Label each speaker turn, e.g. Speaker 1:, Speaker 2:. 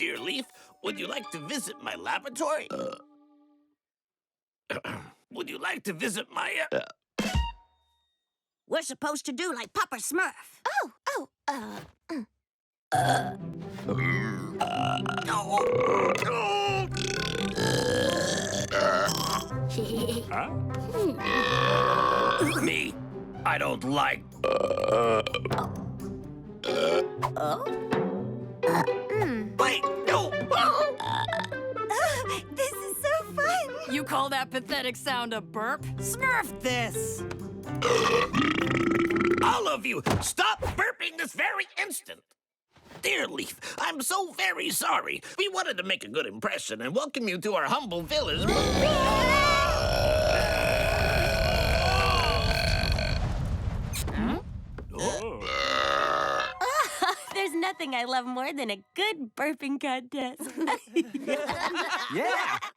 Speaker 1: Dear Leaf, would you like to visit my laboratory? Would you like to visit my...
Speaker 2: We're supposed to do like Papa Smurf.
Speaker 1: Me, I don't like... Wait, no!
Speaker 2: This is so fun.
Speaker 3: You call that pathetic sound a burp? Smurf this!
Speaker 1: All of you, stop burping this very instant! Dear Leaf, I'm so very sorry. We wanted to make a good impression and welcome you to our humble village.
Speaker 2: There's nothing I love more than a good burping contest.
Speaker 4: Yeah,